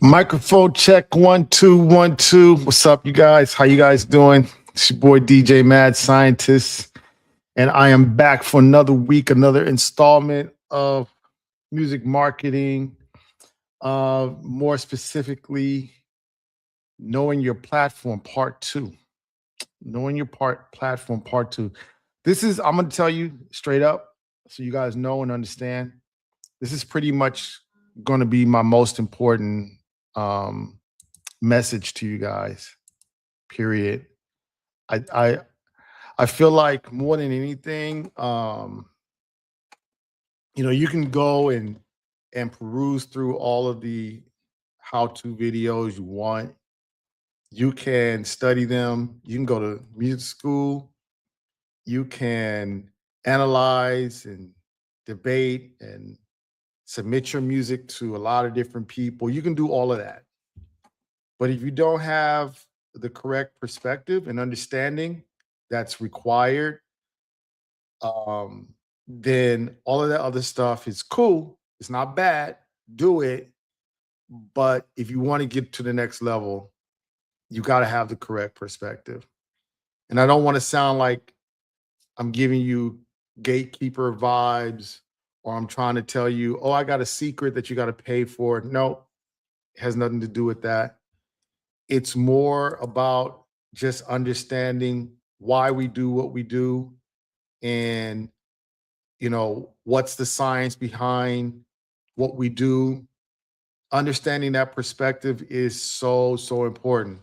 Microphone check 1 2 1 2. What's up, you guys? How you guys doing? It's your boy DJ Mad Scientist, and I am back for another week, another installment of music marketing. More specifically, knowing your platform, part two. Knowing your platform, part two. This is I'm gonna tell you straight up, so you guys know and understand. This is pretty much going to be my most important um, message to you guys. Period. I I I feel like more than anything, you can go and peruse through all of the how-to videos you want. You can study them. You can go to music school. You can analyze and debate and submit your music to a lot of different people. You can do all of that. But if you don't have the correct perspective and understanding that's required, um, then all of that other stuff is cool. It's not bad. Do it. But if you want to get to the next level, you got to have the correct perspective. And I don't want to sound like I'm giving you gatekeeper vibes or I'm trying to tell you, oh, I got a secret that you got to pay for. No, it has nothing to do with that. It's more about just understanding why we do what we do and what's the science behind what we do. Understanding that perspective is so important.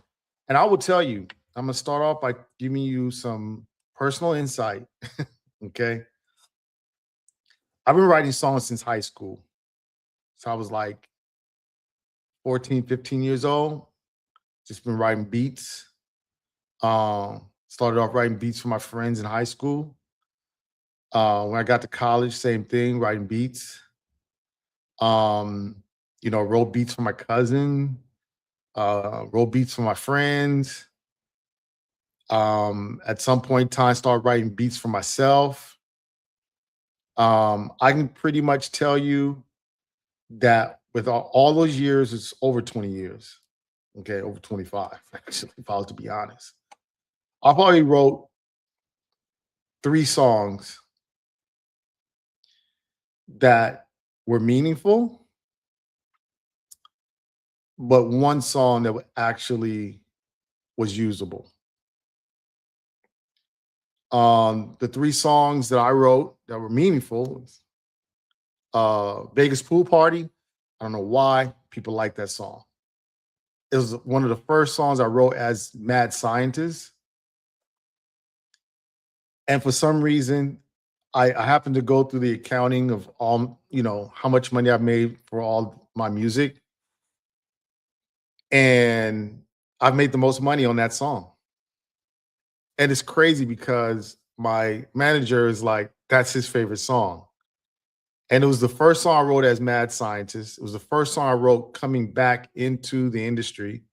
And I will tell you, I'm going to start off by giving you some personal insight. Okay. I've been writing songs since high school. So I was like 14, 15 years old. Just been writing beats. Started off writing beats for my friends in high school. When I got to college, same thing, writing beats. Um, wrote beats for my cousin, wrote beats for my friends. At some point in time, started writing beats for myself. I can pretty much tell you that with all those years, it's over 20 years. Okay, over 25, actually, if I was to be honest. I probably wrote 3 songs that were meaningful, but one song that actually was usable. The 3 songs that I wrote that were meaningful, Vegas Pool Party. I don't know why people like that song. It was one of the first songs I wrote as Mad Scientist. And for some reason, I happened to go through the accounting of all, how much money I've made for all my music. And I've made the most money on that song. And it's crazy because my manager is like, that's his favorite song. And it was the first song I wrote as Mad Scientist. It was the first song I wrote coming back into the industry.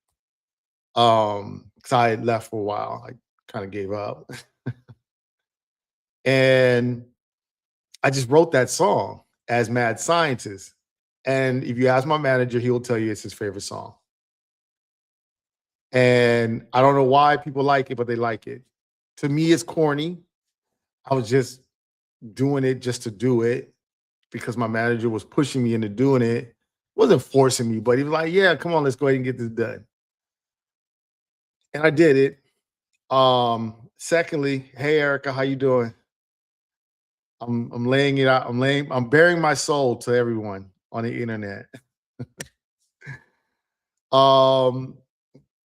Because I had left for a while. I kind of gave up. And I just wrote that song as Mad Scientist. And if you ask my manager, he will tell you it's his favorite song. And I don't know why people like it, but they like it. To me, it's corny. I was just doing it just to do it because my manager was pushing me into doing it. Wasn't forcing me, but he was like, yeah, come on, let's go ahead and get this done. And I did it. Secondly, hey Erica, how you doing? I'm laying it out. I'm bearing my soul to everyone on the internet. um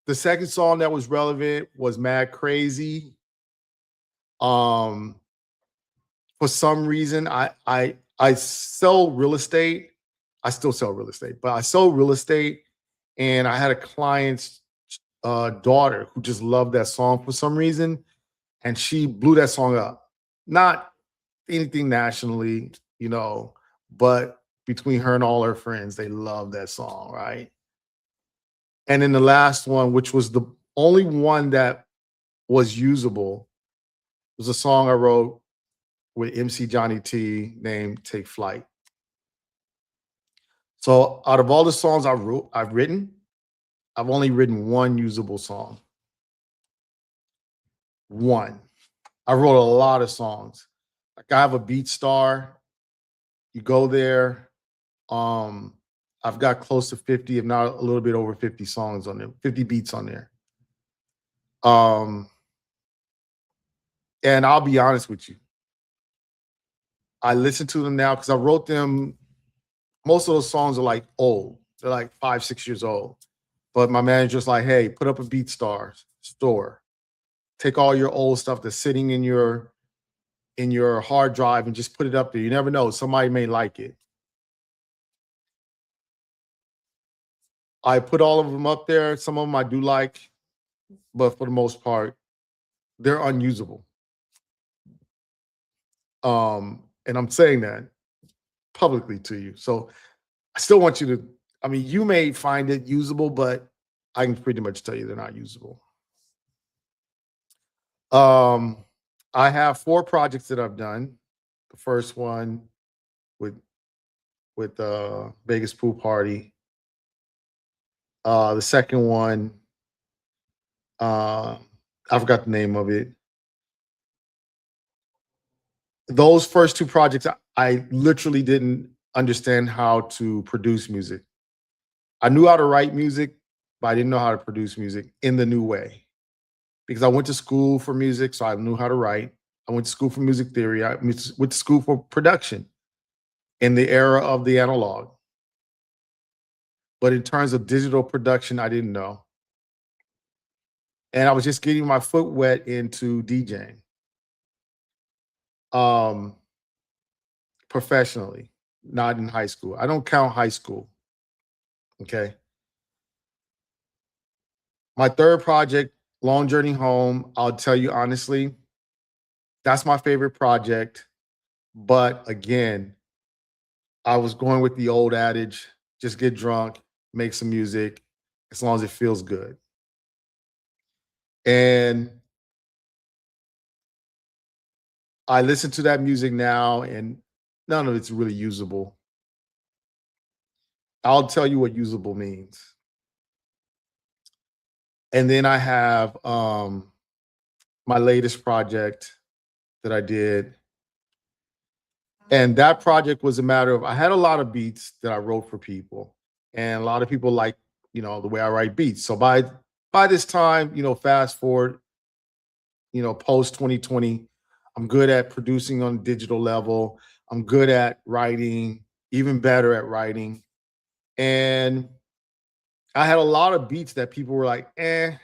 the second song that was relevant was Mad Crazy. Um for some reason, I sell real estate. I still sell real estate, but I sell real estate, and I had a client's daughter who just loved that song for some reason, and she blew that song up. Not anything nationally, but between her and all her friends, they love that song, right? And then the last one, which was the only one that was usable, was a song I wrote with MC Johnny T named Take Flight. So out of all the songs I've written, I've only written one usable song. One. I wrote a lot of songs. Like I have a Beat Star. You go there. Um, I've got close to 50, if not a little bit over 50 songs on there, 50 beats on there. Um, and I'll be honest with you. I listen to them now because I wrote them. Most of those songs are like old. They're like 5, 6 years old. But my manager's like, hey, put up a Beat Star store. Take all your old stuff that's sitting in your hard drive and just put it up there. You never know. Somebody may like it. I put all of them up there. Some of them I do like, but for the most part, they're unusable. And I'm saying that publicly to you. So I still want you to, I mean, you may find it usable, but I can pretty much tell you they're not usable. Um, I have 4 projects that I've done. The first one with Vegas Pool Party. The second one, I forgot the name of it. Those first 2 projects, I literally didn't understand how to produce music. I knew how to write music, but I didn't know how to produce music in the new way. Because I went to school for music, so I knew how to write. I went to school for music theory. I went to school for production in the era of the analog. But in terms of digital production, I didn't know. And I was just getting my foot wet into DJing um, professionally, not in high school. I don't count high school. Okay. My third project, Long Journey Home, I'll tell you honestly, that's my favorite project. But again, I was going with the old adage, just get drunk, make some music, as long as it feels good. And I listen to that music now, and none of it's really usable. I'll tell you what usable means. And then I have my latest project that I did. And that project was a matter of I had a lot of beats that I wrote for people. And a lot of people like, the way I write beats. So by this time, fast forward, post 2020, I'm good at producing on a digital level. I'm good at writing, even better at writing. And I had a lot of beats that people were like, eh.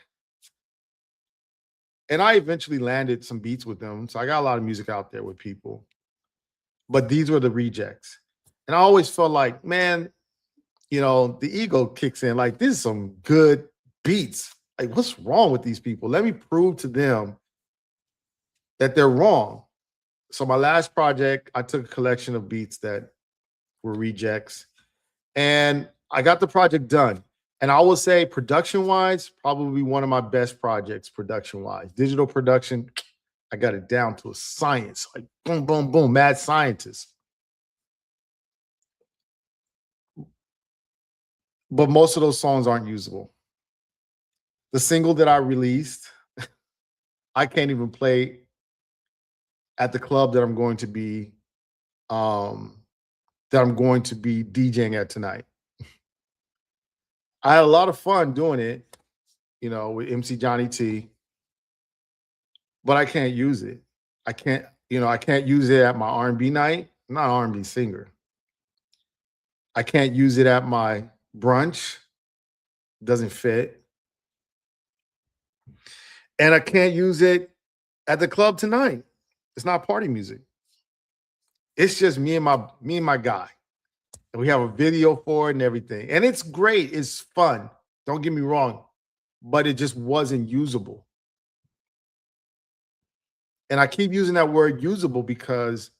And I eventually landed some beats with them. So I got a lot of music out there with people. But these were the rejects. And I always felt like, man, the ego kicks in. Like, this is some good beats. Like, what's wrong with these people? Let me prove to them that they're wrong. So my last project, I took a collection of beats that were rejects, and I got the project done. And I will say, production-wise, probably one of my best projects, production-wise. Digital production, I got it down to a science. Like, boom, boom, boom, mad scientist. But most of those songs aren't usable. The single that I released, I can't even play at the club that I'm going to be DJing at tonight. I had a lot of fun doing it, with MC Johnny T, but I can't use it. I can't use it at my R&B night. I'm not an R&B singer. I can't use it at my brunch. Doesn't fit. And I can't use it at the club tonight. It's not party music. It's just me and my guy. And we have a video for it and everything. And it's great. It's fun. Don't get me wrong. But it just wasn't usable. And I keep using that word usable because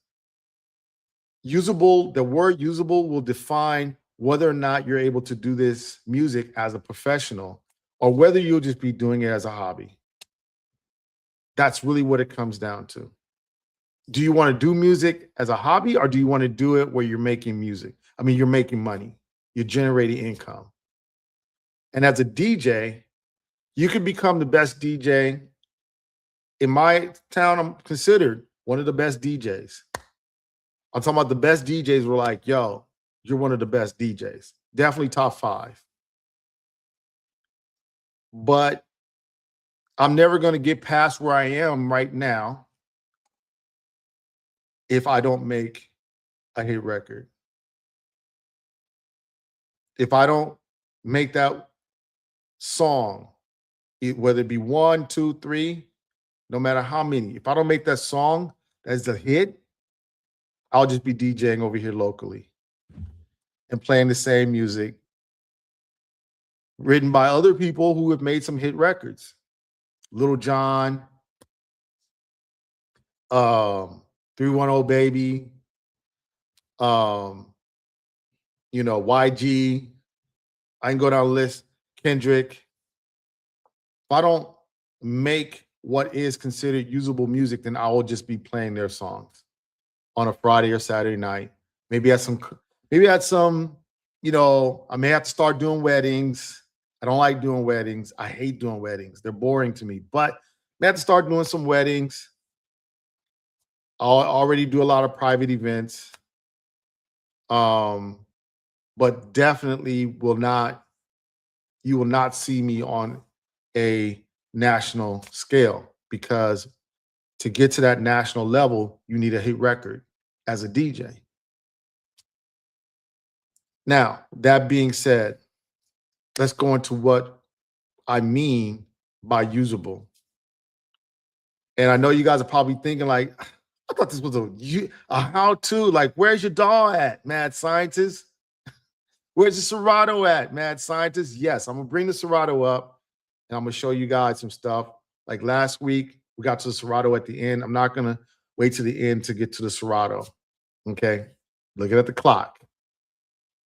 the word usable will define whether or not you're able to do this music as a professional or whether you'll just be doing it as a hobby. That's really what it comes down to. Do you want to do music as a hobby or do you want to do it where you're making music? I mean, you're making money. you're generating income. And as a DJ, you can become the best DJ. In my town, I'm considered one of the best DJs. I'm talking about the best DJs were like, yo, you're one of the best DJs. Definitely top 5. But I'm never going to get past where I am right now if I don't make a hit record. If I don't make that song, whether it be 1, 2, 3, no matter how many, if I don't make that song as a hit, I'll just be DJing over here locally and playing the same music written by other people who have made some hit records. Little John, 310 Baby, YG. I can go down the list. Kendrick. If I don't make what is considered usable music, then I will just be playing their songs on a Friday or Saturday night. Maybe at some, I may have to start doing weddings. I don't like doing weddings. I hate doing weddings. They're boring to me. But I may have to start doing some weddings. I'll already do a lot of private events. But definitely you will not see me on a national scale, because to get to that national level, you need a hit record as a DJ. Now, that being said, let's go into what I mean by usable. And I know you guys are probably thinking like, I thought this was a how-to. Like, where's your DAW at, mad scientist? Where's the Serato at, mad scientist? Yes, I'm gonna bring the Serato up and I'm gonna show you guys some stuff. Like last week, we got to the Serato at the end. I'm not gonna wait to the end to get to the Serato. Okay, looking at the clock.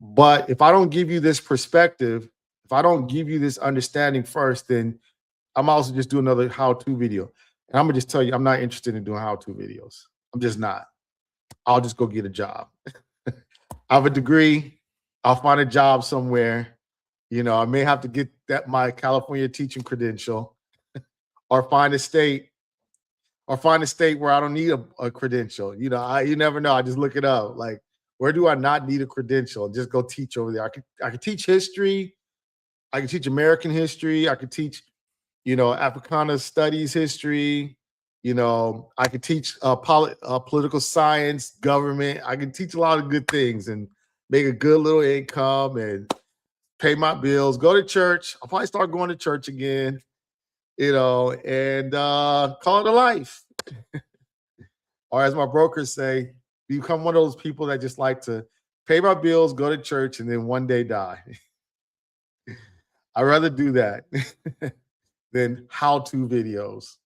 But if I don't give you this perspective, if I don't give you this understanding first, then I'm also just doing another how-to video. And I'm gonna just tell you, I'm not interested in doing how-to videos. I'm just not. I'll just go get a job. I have a degree. I'll find a job somewhere. I may have to get my California teaching credential, or find a state where I don't need a credential. You never know. I just look it up. Like, where do I not need a credential? Just go teach over there. I could teach history. I could teach American history. I could teach, Africana studies history. I could teach political science, government. I can teach a lot of good things and make a good little income and pay my bills, go to church. I'll probably start going to church again, and call it a life. Or as my brokers say, become one of those people that just like to pay my bills, go to church, and then one day die. I'd rather do that than how-to videos.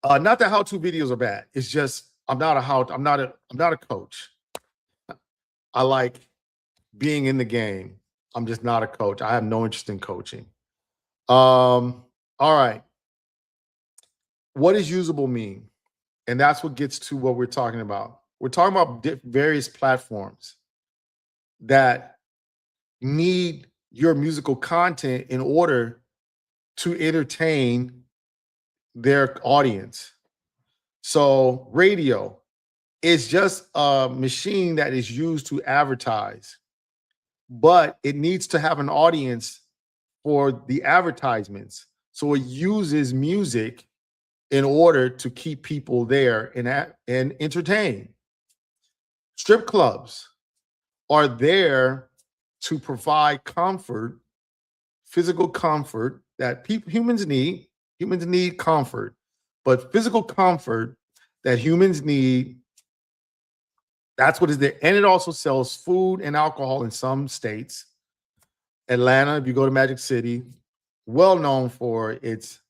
Not that how-to videos are bad. It's just I'm not a coach. I like being in the game. I'm just not a coach. I have no interest in coaching. All right. What does usable mean? And that's what gets to what we're talking about. We're talking about various platforms that need your musical content in order to entertain their audience. So radio is just a machine that is used to advertise, but it needs to have an audience for the advertisements. So it uses music in order to keep people there and entertain. Strip clubs are there to provide comfort, physical comfort that humans need. Humans need comfort, but physical comfort that humans need, that's what is there. And it also sells food and alcohol in some states. Atlanta, if you go to Magic City, well known for its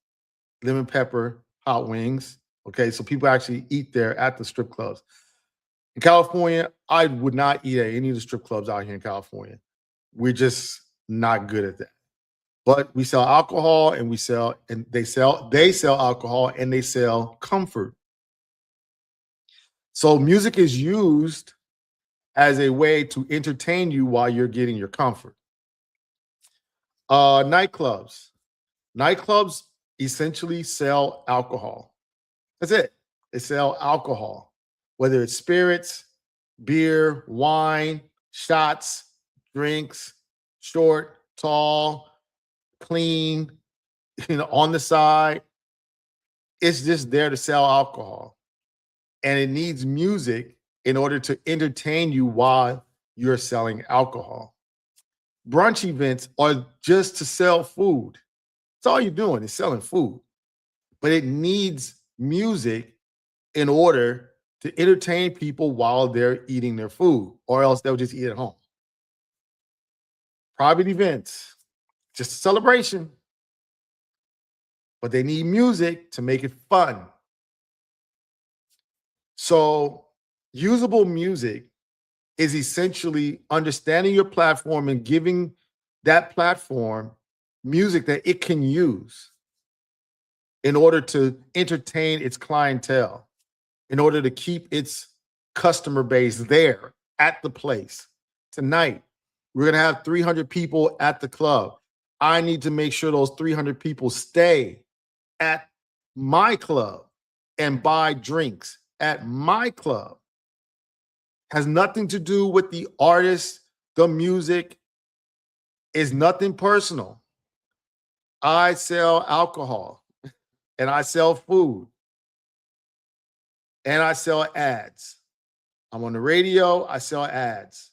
lemon pepper hot wings. Okay, so people actually eat there at the strip clubs. In California, I would not eat at any of the strip clubs out here in California. We're just not good at that. But we sell alcohol, and they sell alcohol, and they sell comfort. So music is used as a way to entertain you while you're getting your comfort. Nightclubs. Nightclubs essentially sell alcohol. That's it. They sell alcohol, whether it's spirits, beer, wine, shots, drinks, short, tall, clean, on the side. It's just there to sell alcohol. And it needs music in order to entertain you while you're selling alcohol. Brunch events are just to sell food. That's all you're doing is selling food. But it needs music in order to entertain people while they're eating their food, or else they'll just eat at home. Private events, just a celebration, but they need music to make it fun. So, usable music is essentially understanding your platform and giving that platform music that it can use in order to entertain its clientele, in order to keep its customer base there at the place. Tonight, we're going to have 300 people at the club. I need to make sure those 300 people stay at my club and buy drinks at my club. Has nothing to do with the artist, the music, is nothing personal. I sell alcohol and I sell food and I sell ads. I'm on the radio, I sell ads.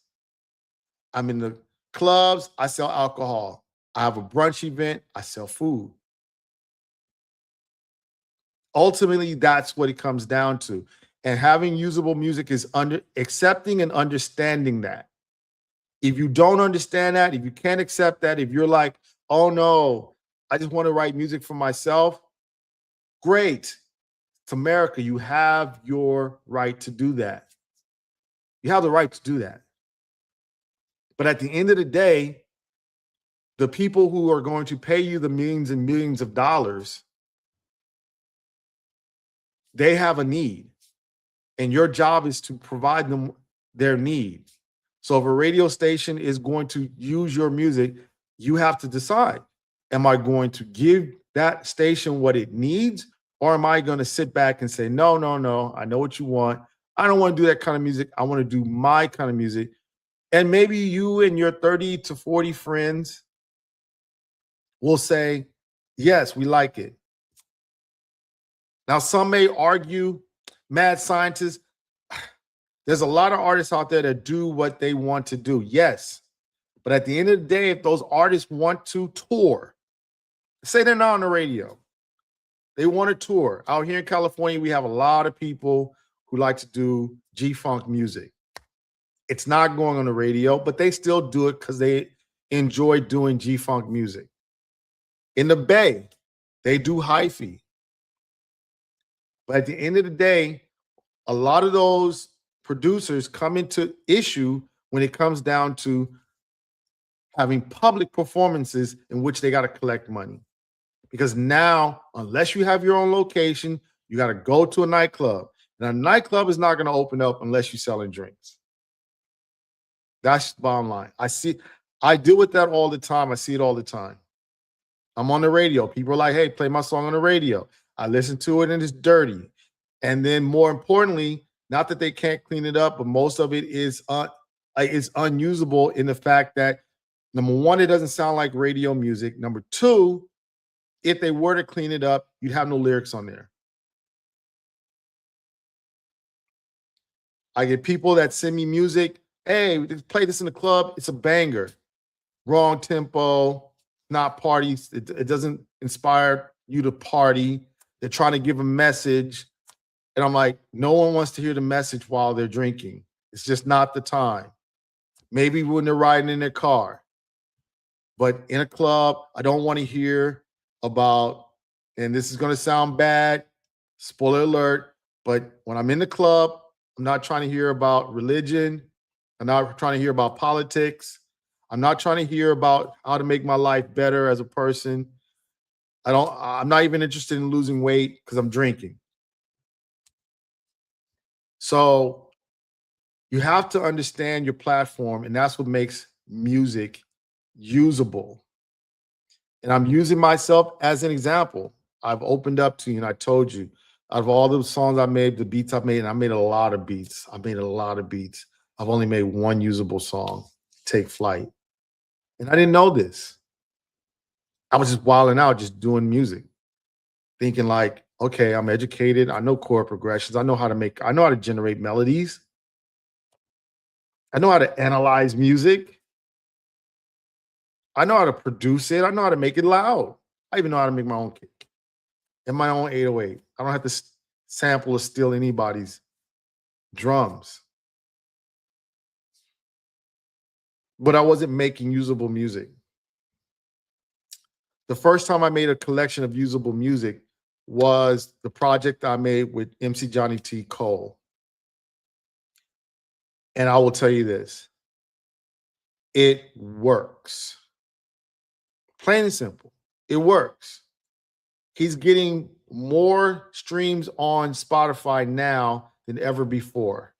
I'm in the clubs, I sell alcohol. I have a brunch event, I sell food. Ultimately, that's what it comes down to. And having usable music is accepting and understanding that. If you don't understand that, if you can't accept that, if you're like, oh no, I just want to write music for myself, great. It's America. You have your right to do that. You have the right to do that. But at the end of the day, the people who are going to pay you the millions and millions of dollars, they have a need. And your job is to provide them their need. So if a radio station is going to use your music, you have to decide, am I going to give that station what it needs? Or am I going to sit back and say, no, no, no, I know what you want. I don't want to do that kind of music. I want to do my kind of music. And maybe you and your 30 to 40 friends will say, yes, we like it. Now, some may argue, mad scientists, there's a lot of artists out there that do what they want to do. Yes. But at the end of the day, if those artists want to tour, say they're not on the radio, they want to tour. Out here in California, we have a lot of people who like to do G-funk music. It's not going on the radio, but they still do it because they enjoy doing G-funk music. In the Bay, they do hyphy. But at the end of the day, a lot of those producers come into issue when it comes down to having public performances in which they got to collect money. Because now, unless you have your own location, you got to go to a nightclub. And a nightclub is not going to open up unless you're selling drinks. That's the bottom line. I deal with that all the time. I see it all the time. I'm on the radio. People are like, hey, play my song on the radio. I listen to it and it's dirty. And then more importantly, not that they can't clean it up, but most of it is unusable in the fact that, number one, it doesn't sound like radio music. Number two, if they were to clean it up, you'd have no lyrics on there. I get people that send me music. Hey, we just play this in the club. It's a banger. Wrong tempo, not parties. It doesn't inspire you to party. They're trying to give a message. And I'm like, no one wants to hear the message while they're drinking. It's just not the time. Maybe when they're riding in their car. But in a club, I don't want to hear about, and this is going to sound bad, spoiler alert, but when I'm in the club, I'm not trying to hear about religion. I'm not trying to hear about politics. I'm not trying to hear about how to make my life better as a person. I'm not even interested in losing weight because I'm drinking. So You have to understand your platform, and that's what makes music usable. And I'm using myself as an example. I've opened up to you and I told you, out of all the songs I made, the beats I've made, and I made a lot of beats. I made a lot of beats. I've only made one usable song, Take Flight. And I didn't know this. I was just wilding out, just doing music, thinking like, okay, I'm educated. I know chord progressions. I know how to generate melodies. I know how to analyze music. I know how to produce it. I know how to make it loud. I even know how to make my own kick and my own 808. I don't have to sample or steal anybody's drums. But I wasn't making usable music. The first time I made a collection of usable music was the project I made with MC Johnny T. Cole. And I will tell you this, it works. Plain and simple, it works. He's getting more streams on Spotify now than ever before.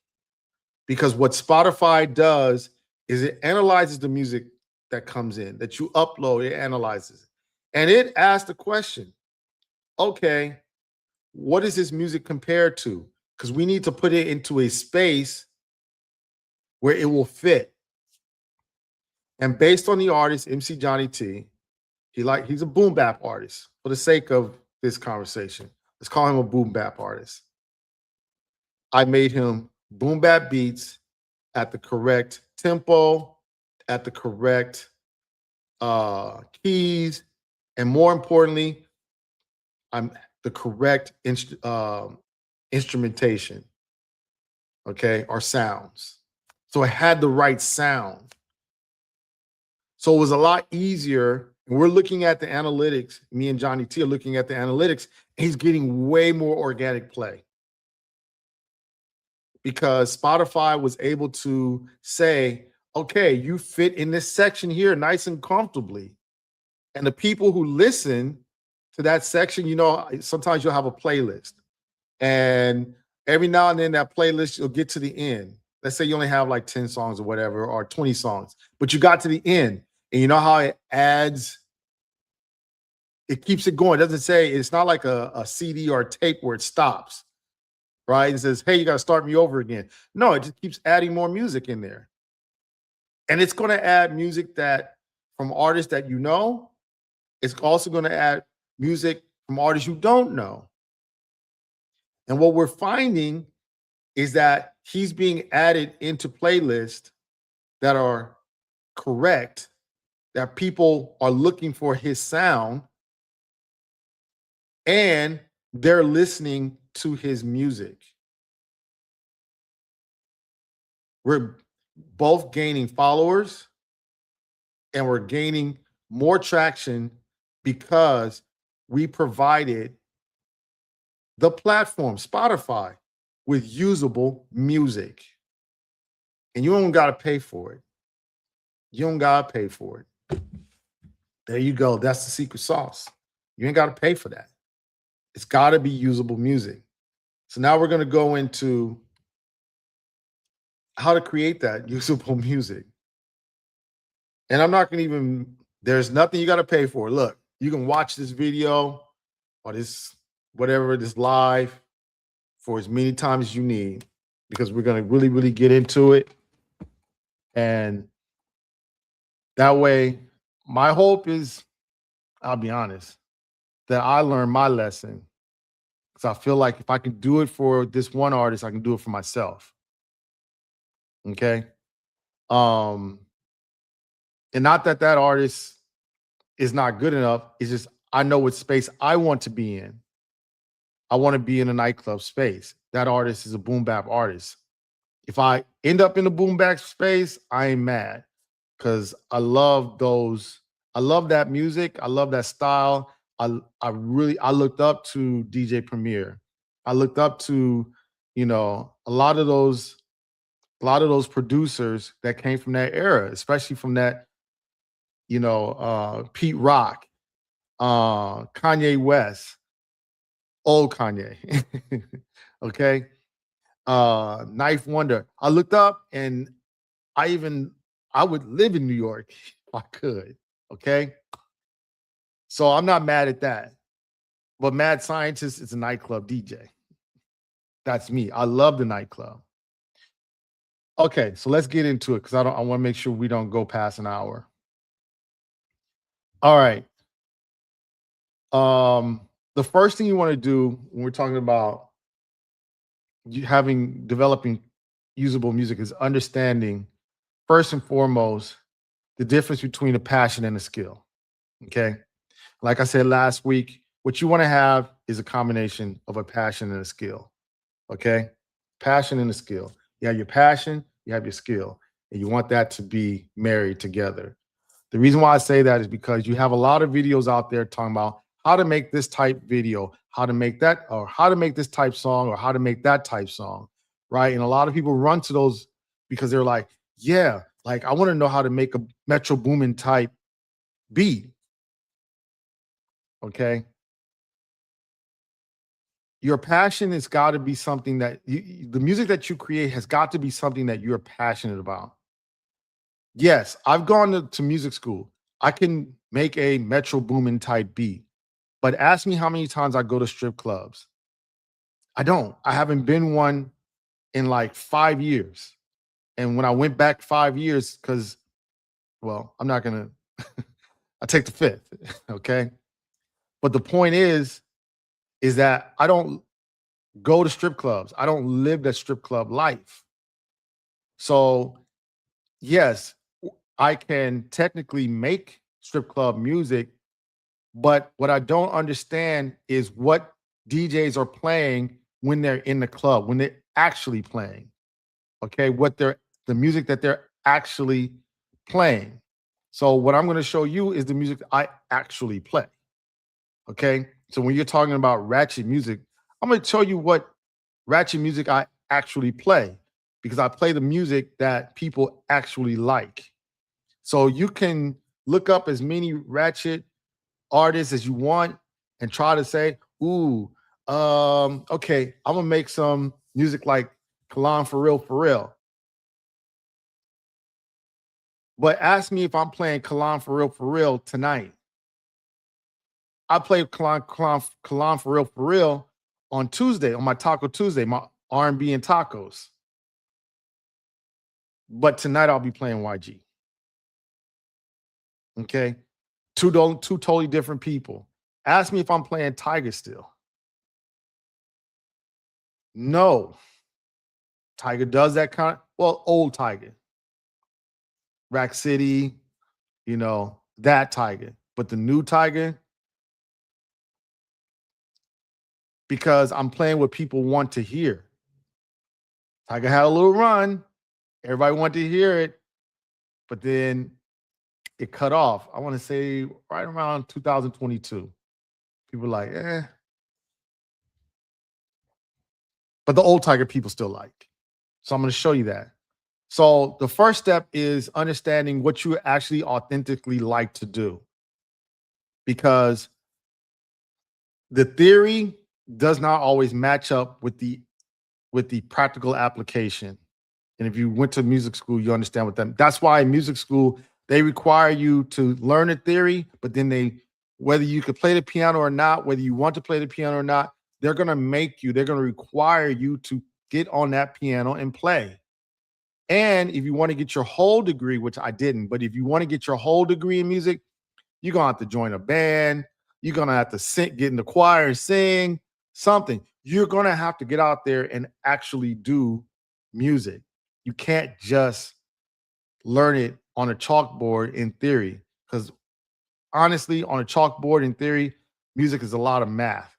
Because what Spotify does is it analyzes the music that comes in, that you upload, it analyzes it. And it asks the question, okay, what is this music compared to? Because we need to put it into a space where it will fit. And based on the artist, MC Johnny T, he's a boom bap artist. For the sake of this conversation, let's call him a boom bap artist. I made him boom bap beats at the correct tempo, at the correct keys, and more importantly, I'm the correct instrumentation, okay, or sounds. So it had the right sound. So it was a lot easier. And we're looking at the analytics. Me and Johnny T are looking at the analytics. And he's getting way more organic play because Spotify was able to say, okay, you fit in this section here nice and comfortably. And the people who listen to that section, sometimes you'll have a playlist. And every now and then that playlist, you'll get to the end. Let's say you only have like 10 songs or whatever, or 20 songs, but you got to the end. And you know how it adds, it keeps it going. It doesn't say, it's not like a CD or a tape where it stops, right? It says, hey, you got to start me over again. No, it just keeps adding more music in there. And it's going to add music that from artists that you know. It's also going to add music from artists you don't know. And what we're finding is that he's being added into playlists that are correct, that people are looking for his sound, and they're listening to his music. We're both gaining followers and we're gaining more traction because we provided the platform, Spotify, with usable music. And you don't got to pay for it. You don't got to pay for it. There you go. That's the secret sauce. You ain't got to pay for that. It's got to be usable music. So now we're going to go into how to create that usable music. And I'm not going to even, there's nothing you got to pay for. Look, you can watch this video or this, whatever, this live for as many times as you need, because we're going to really, really get into it. And that way, my hope is, I'll be honest, that I learned my lesson. Because I feel like if I can do it for this one artist, I can do it for myself. Okay. And not that that artist is not good enough. It's just I know what space I want to be in. I want to be in a nightclub space. That artist is a boom bap artist. If I end up in the boom bap space, I ain't mad because I love those. I love that music. I love that style. I looked up to DJ Premier. I looked up to, a lot of those producers that came from that era, especially from that, Pete Rock, Kanye West, old Kanye. Okay. Knife Wonder. I looked up and I even I would live in New York if I could. Okay. So I'm not mad at that. But Mad Scientist is a nightclub DJ. That's me. I love the nightclub. Okay, so let's get into it because I want to make sure we don't go past an hour. All right. Um, the first thing you want to do when we're talking about you having developing usable music is understanding first and foremost the difference between a passion and a skill. Okay. Like I said last week, what you want to have is a combination of a passion and a skill. Okay. Passion and a skill. You have your passion, you have your skill, and you want that to be married together. The reason why I say that is because you have a lot of videos out there talking about how to make this type video, how to make that, or how to make this type song, or how to make that type song, right? And a lot of people run to those because they're like, yeah, like I want to know how to make a Metro Boomin type beat. Okay. Your passion has got to be something that the music that you create has got to be something that you're passionate about. Yes, I've gone to music school. I can make a Metro Boomin type beat, but ask me how many times I go to strip clubs. I don't. I haven't been one in like 5 years. And when I went back 5 years, because, well, I'm not going to, I take the fifth. Okay. But the point is that I don't go to strip clubs. I don't live that strip club life. So, yes, I can technically make strip club music, but what I don't understand is what DJs are playing when they're in the club, when they're actually playing. Okay, what they're the music that they're actually playing. So what I'm going to show you is the music that I actually play. Okay? So when you're talking about ratchet music, I'm going to show you what ratchet music I actually play because I play the music that people actually like. So you can look up as many ratchet artists as you want and try to say, ooh, okay, I'm gonna make some music like Kalan for real, for real. But ask me if I'm playing Kalan for real tonight. I play Kalan for real on Tuesday, on my Taco Tuesday, my R&B and tacos. But tonight I'll be playing YG. Okay. Two totally different people. Ask me if I'm playing Tiger still. No. Tiger does that kind of, well, old Tiger, Rack City, that Tiger. But the new Tiger, because I'm playing what people want to hear. Tiger had a little run. Everybody wanted to hear it, but then it cut off. I want to say right around 2022. People were like, eh. But the old Tiger people still like. So I'm going to show you that. So the first step is understanding what you actually authentically like to do. Because the theory does not always match up with the practical application. And if you went to music school, you understand what that's why in music school, they require you to learn a theory, but then whether you could play the piano or not, whether you want to play the piano or not, they're going to require you to get on that piano and play. And if you want to get your whole degree, which I didn't, but if you want to get your whole degree in music, you're going to have to join a band. You're going to have to sing, get in the choir and sing something. You're going to have to get out there and actually do music. You can't just learn it on a chalkboard in theory, because honestly, on a chalkboard in theory, music is a lot of math.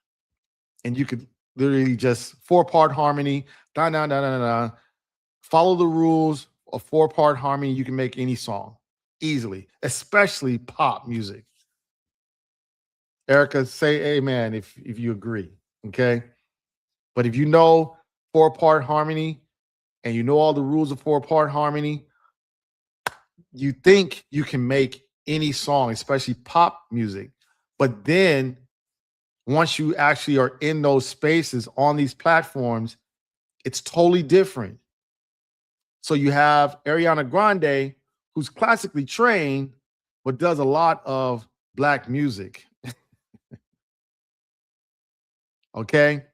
And you could literally just four-part harmony, da, da, da, da, da, follow the rules of four-part harmony. You can make any song easily, especially pop music. Erica, say amen if you agree. Okay. But if you know four-part harmony and you know all the rules of four-part harmony, you think you can make any song, especially pop music. But then once you actually are in those spaces on these platforms, It's totally different. So you have Ariana Grande, who's classically trained, but does a lot of Black music. Okay.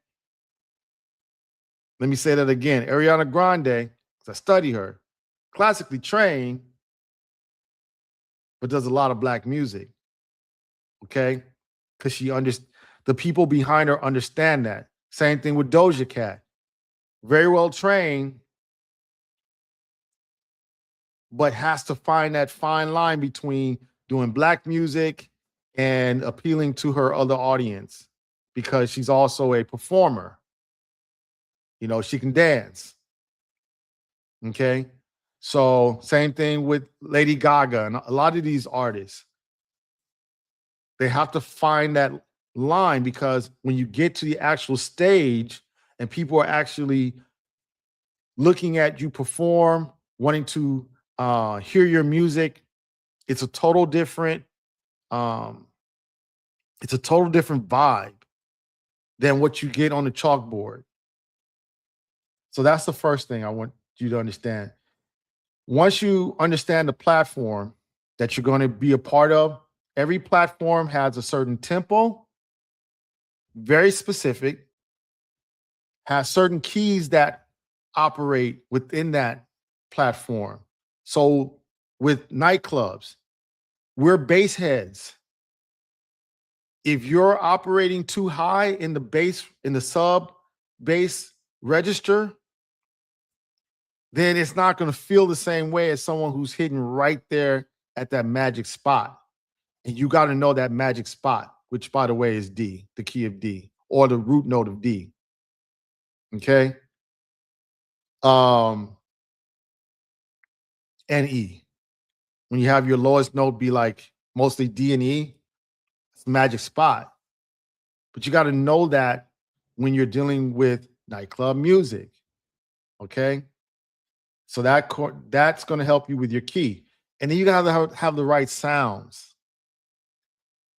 Let me say that again. Ariana Grande, 'cause I study her, classically trained, but does a lot of Black music. Okay. Because the people behind her understand that. Same thing with Doja Cat. Very well trained, but has to find that fine line between doing Black music and appealing to her other audience because she's also a performer. You know, she can dance. Okay. So, same thing with Lady Gaga and a lot of these artists. They have to find that line because when you get to the actual stage and people are actually looking at you perform, wanting to hear your music, it's a total different um, it's a total different vibe than what you get on the chalkboard. So that's the first thing I want you to understand. Once you understand the platform that you're going to be a part of, every platform has a certain tempo, very specific, has certain keys that operate within that platform. So with nightclubs, we're bass heads. If you're operating too high in the bass, in the sub bass register, then it's not going to feel the same way as someone who's hitting right there at that magic spot. And you got to know that magic spot, which by the way is D, the key of D, or the root note of D. Okay. Um, and E. When you have your lowest note be like mostly D and E, it's the magic spot. But you got to know that when you're dealing with nightclub music. Okay. So that's going to help you with your key. And then you got to have the right sounds.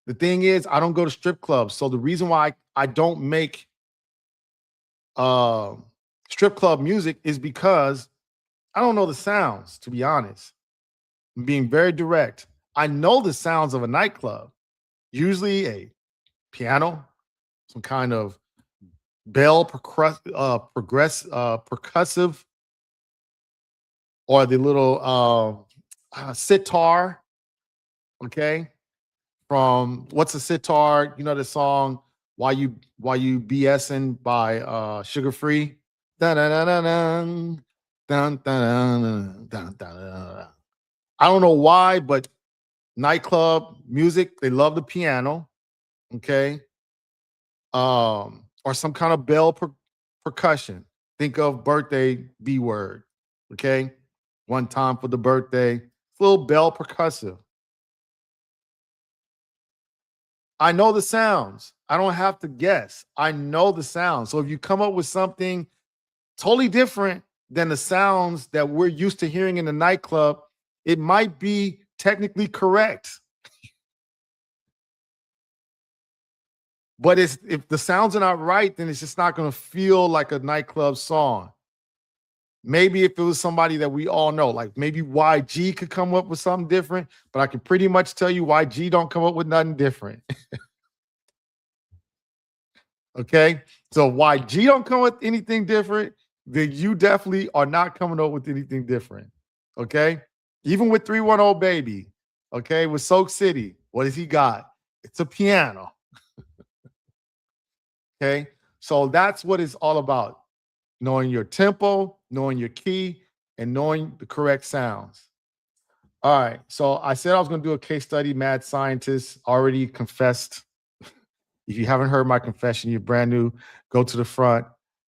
The thing is, I don't go to strip clubs. So the reason why I don't make uh, strip club music is because I don't know the sounds, to be honest. I'm being very direct. I know the sounds of a nightclub, usually a piano, some kind of bell percussive, or the little sitar. Okay. From what's a sitar? You know the song "Why You BSing" by Sugar Free. Dun, dun, dun, dun, dun, dun, dun, dun, dun, dun. I don't know why, but nightclub music, they love the piano. Okay. Or some kind of bell percussion. Think of birthday B word. Okay. One time for the birthday, little bell percussive. I know the sounds. I don't have to guess. I know the sounds. So if you come up with something totally different than the sounds that we're used to hearing in the nightclub, it might be technically correct. But if the sounds are not right, then it's just not going to feel like a nightclub song. Maybe if it was somebody that we all know, like maybe YG could come up with something different, but I can pretty much tell you YG don't come up with nothing different. Okay. So YG don't come with anything different, then you definitely are not coming up with anything different. Okay. Even with 310 Baby, okay, with Soak City, what has he got? It's a piano. Okay. So that's what it's all about. Knowing your tempo, knowing your key, and knowing the correct sounds. All right. So I said I was going to do a case study. Mad scientist already confessed. If you haven't heard my confession, you're brand new, go to the front.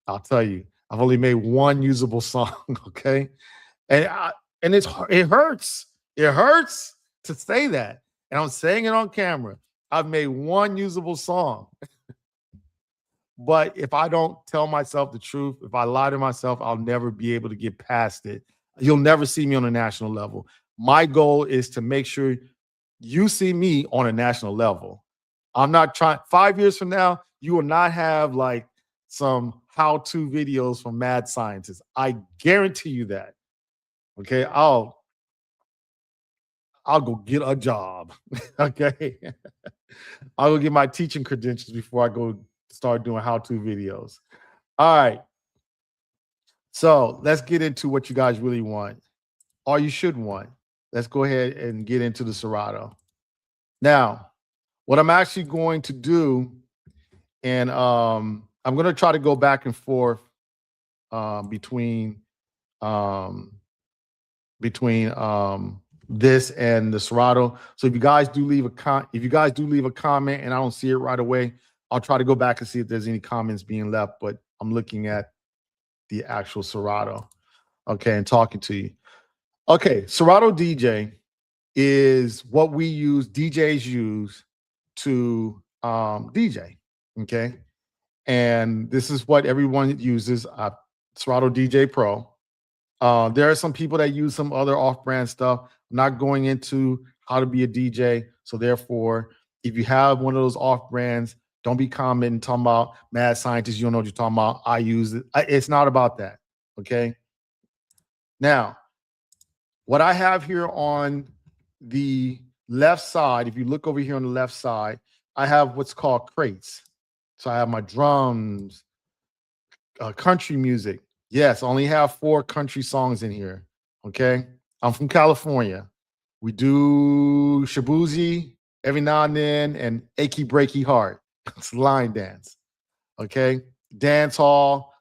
I'll tell you, I've only made one usable song. Okay. And it hurts. It hurts to say that. And I'm saying it on camera. I've made one usable song. But if I don't tell myself the truth, if I lie to myself, I'll never be able to get past it. You'll never see me on a national level. My goal is to make sure you see me on a national level. I'm not trying 5 years from now, you will not have like some how-to videos from mad scientists. I guarantee you that. Okay, I'll go get a job. Okay, I'll go get my teaching credentials before I go start doing how-to videos. All right, so let's get into what you guys really want, or you should want. Let's go ahead and get into the Serato. Now, what I'm actually going to do, and I'm going to try to go back and forth between um, this and the Serato. So if you guys do leave a comment and I don't see it right away, I'll try to go back and see if there's any comments being left. But I'm looking at the actual Serato, okay, and talking to you. Okay, Serato DJ is what DJs use to DJ. Okay, and this is what everyone uses. Serato DJ Pro. There are some people that use some other off-brand stuff. I'm not going into how to be a DJ. So therefore, if you have one of those off-brands, don't be commenting talking about mad scientists. You don't know what you're talking about. I use it. It's not about that. Okay. Now, what I have here on the left side, if you look over here on the left side, I have what's called crates. So I have my drums, country music. Yes, I only have 4 country songs in here. Okay. I'm from California. We do Shabuzi every now and then and Achy Breaky Heart. It's line dance. Okay. Dance hall,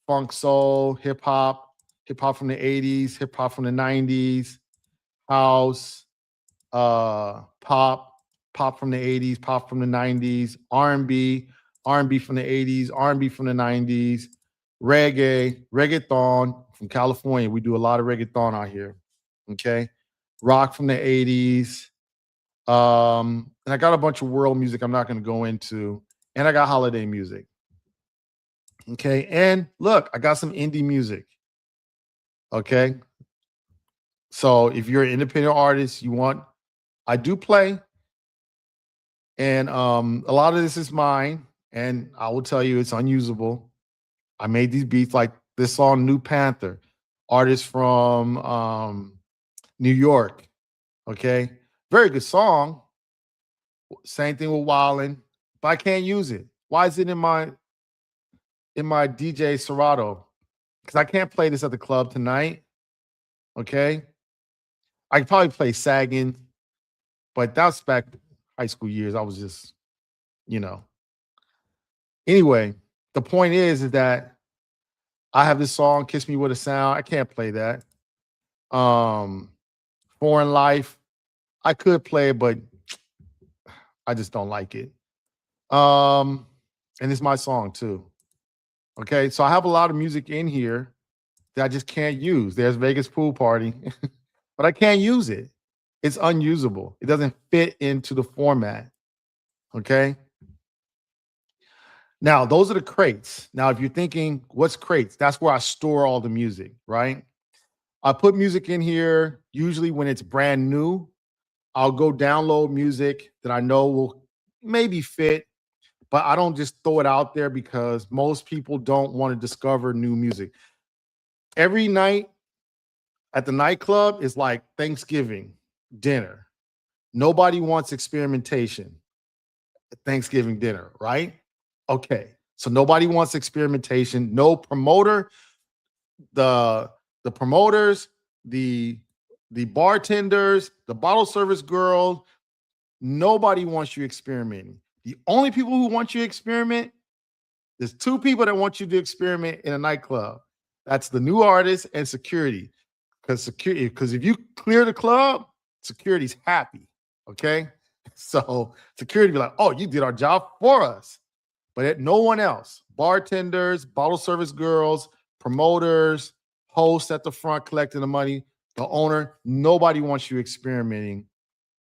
funk soul, hip hop from the 80s, hip hop from the 90s, house, pop from the 80s, pop from the 90s, R&B from the 80s, R&B from the 90s, reggaeton from California. We do a lot of reggaeton out here. Okay. Rock from the 80s. And I got a bunch of world music I'm not going to go into. And I got holiday music. Okay. And look, I got some indie music. Okay. So if you're an independent artist, I do play. And a lot of this is mine. And I will tell you it's unusable. I made these beats like this song, New Panther, artist from New York. Okay. Very good song. Same thing with Wildin', but I can't use it. Why is it in my DJ Serato? Because I can't play this at the club tonight. Okay. I could probably play Sagging, but that's back high school years. I was just, Anyway, the point is that I have this song, Kiss Me With a Sound. I can't play that. Foreign Life. I could play it, but I just don't like it. And it's my song too. Okay, so I have a lot of music in here that I just can't use. There's Vegas Pool Party, but I can't use it. It's unusable. It doesn't fit into the format. Okay. Now, those are the crates. Now, if you're thinking, what's crates? That's where I store all the music, right? I put music in here usually when it's brand new. I'll go download music that I know will maybe fit, but I don't just throw it out there because most people don't want to discover new music. Every night at the nightclub is like Thanksgiving dinner. Nobody wants experimentation at Thanksgiving dinner, right? Okay. So nobody wants experimentation. No promoter. The promoters, the bartenders, the bottle service girls, nobody wants you experimenting. The only people who want you to experiment, there's 2 people that want you to experiment in a nightclub. That's the new artist and security. Because if you clear the club, security's happy. Okay. So security be like, oh, you did our job for us. But no one else. Bartenders, bottle service girls, promoters, hosts at the front collecting the money, the owner, nobody wants you experimenting,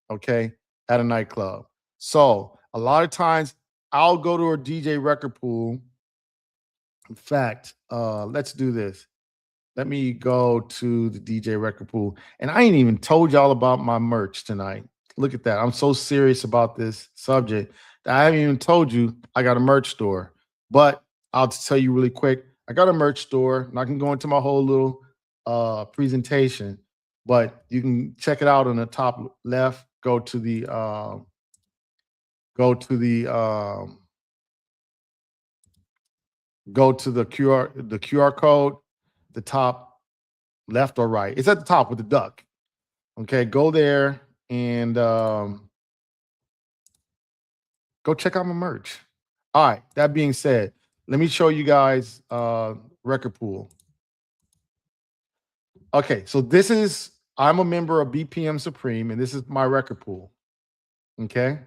okay, at a nightclub. So a lot of times I'll go to a DJ record pool. In fact, let's do this. Let me go to the DJ record pool. And I ain't even told y'all about my merch tonight. Look at that. I'm so serious about this subject that I haven't even told you I got a merch store. But I'll just tell you really quick. I got a merch store, and I can go into my whole little presentation, but you can check it out on the top left. Go to the go to the QR code, the top left or right. It's at the top with the duck. Okay, go there and go check out my merch. All right, that being said, let me show you guys record pool. Okay, so I'm a member of BPM Supreme, and this is my record pool. Okay.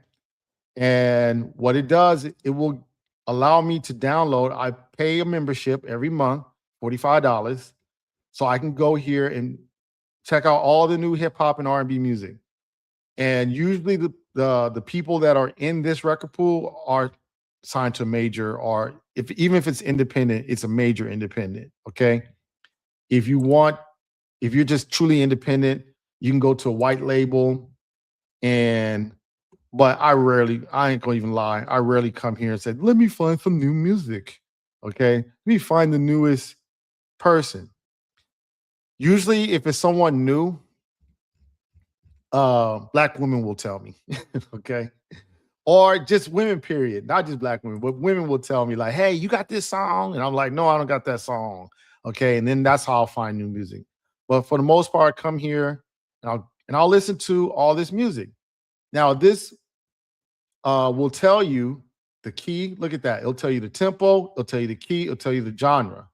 And what it does, it will allow me to download. I pay a membership every month, $45. So I can go here and check out all the new hip hop and R&B music. And usually the people that are in this record pool are signed to a major, or even if it's independent, it's a major independent. Okay. If you're just truly independent, you can go to a white label. But I ain't gonna even lie, I rarely come here and say, let me find some new music. Okay. Let me find the newest person. Usually, if it's someone new, black women will tell me. Okay. Or just women, period. Not just black women, but women will tell me, like, hey, you got this song? And I'm like, no, I don't got that song. Okay. And then that's how I'll find new music. But for the most part, come here and I'll listen to all this music. Now, this will tell you the key. Look at that. It'll tell you the tempo, it'll tell you the key, it'll tell you the genre,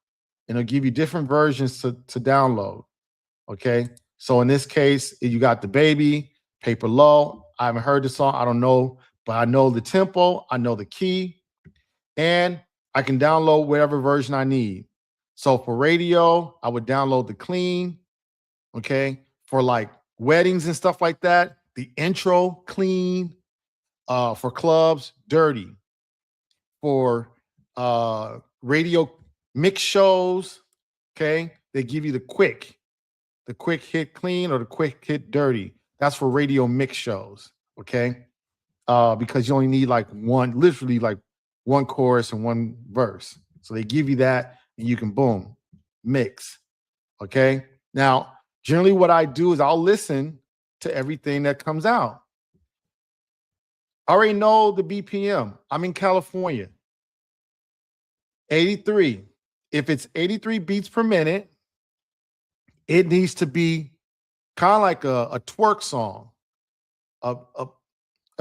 and it'll give you different versions to download. Okay. So in this case, you got the baby, Paper Low. I haven't heard the song. I don't know, but I know the tempo, I know the key, and I can download whatever version I need. So for radio, I would download the clean. Okay. For like weddings and stuff like that, the intro, clean. For clubs, dirty. For radio mix shows, okay, they give you the quick hit clean or the quick hit dirty. That's for radio mix shows, okay? Because you only need literally one chorus and one verse. So they give you that and you can boom, mix, okay? Now, generally what I do is I'll listen to everything that comes out. I already know the BPM. I'm in California. 83. If it's 83 beats per minute, it needs to be kind of like a twerk song, a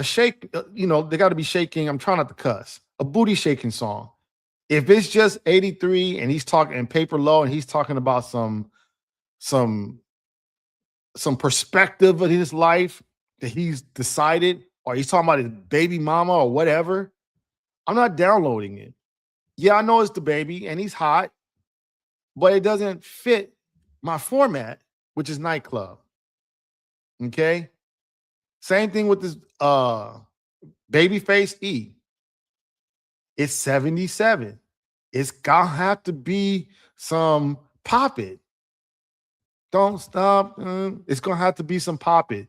shake. They got to be shaking. I'm trying not to cuss. A booty shaking song. If it's just 83 and he's talking in Paper Low and he's talking about some perspective of his life that he's decided, or he's talking about his baby mama or whatever, I'm not downloading it. Yeah, I know it's the baby and he's hot, but it doesn't fit my format, which is nightclub. Okay. Same thing with this Babyface E. It's 77. It's gonna have to be some pop it. Don't stop. It's gonna have to be some pop it.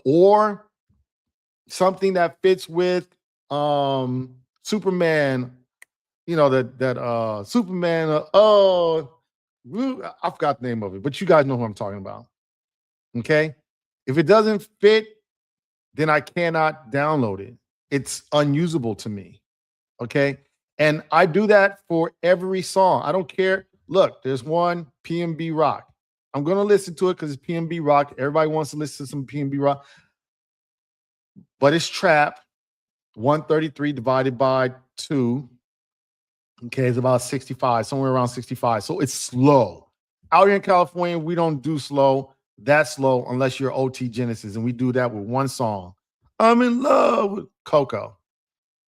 Or something that fits with Superman. That Superman. I forgot the name of it, but you guys know who I'm talking about. Okay. If it doesn't fit, then I cannot download it. It's unusable to me. Okay. And I do that for every song. I don't care. Look, there's one PNB Rock. I'm going to listen to it because it's PNB Rock. Everybody wants to listen to some PNB Rock. But it's trap. 133 divided by 2. Okay, it's about 65, somewhere around 65. So it's slow. Out here in California, we don't do slow. That slow unless you're OT Genesis. And we do that with one song. I'm in love with Coco.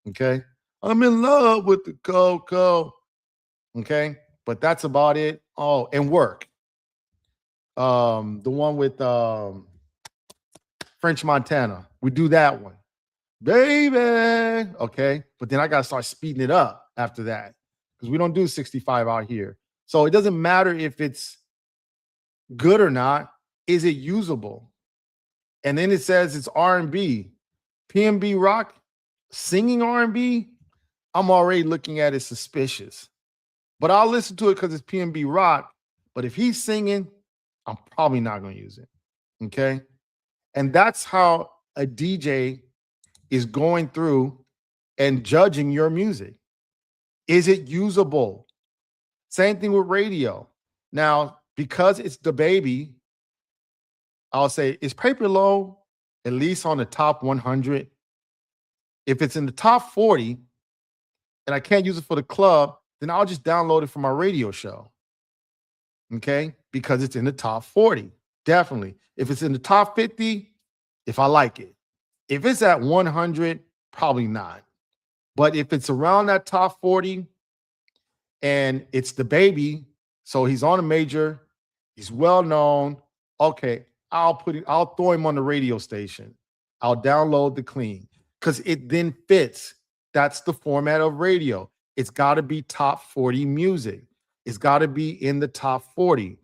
Okay. I'm in love with the Coco. Okay. But that's about it. Oh, and Work. The one with French Montana. We do that one. Baby. Okay. But then I got to start speeding it up after that because we don't do 65 out here. So it doesn't matter if it's good or not. Is it usable? And then it says it's R&B. PNB Rock singing R&B. I'm already looking at it suspicious. But I'll listen to it because it's P&B rock. But if he's singing, I'm probably not going to use it. Okay. And that's how a DJ is going through and judging your music. Is it usable? Same thing with radio. Now, because it's the baby, I'll say, is Paper Low at least on the top 100? If it's in the top 40 and I can't use it for the club, then I'll just download it for my radio show. Okay. Because it's in the top 40. Definitely. If it's in the top 50, if I like it. If it's at 100, probably not. But if it's around that top 40 and it's the baby, so he's on a major, he's well known. Okay, I'll throw him on the radio station. I'll download the clean because it then fits. That's the format of radio. It's got to be top 40 music. It's got to be in the top 40.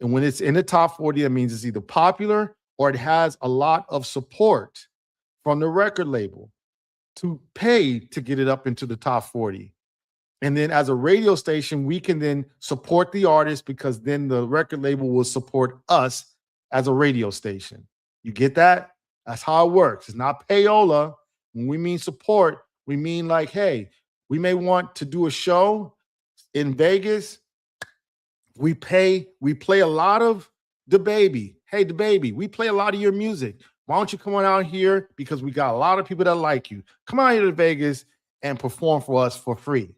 And when it's in the top 40, that means it's either popular or it has a lot of support from the record label to pay to get it up into the top 40. And then as a radio station, we can then support the artist because then the record label will support us as a radio station. You get that? That's how it works. It's not payola. When we mean support, we mean like, hey, we may want to do a show in Vegas. We play a lot of the baby. Hey, the baby, we play a lot of your music. Why don't you come on out here? Because we got a lot of people that like you. Come out here to Vegas and perform for us for free.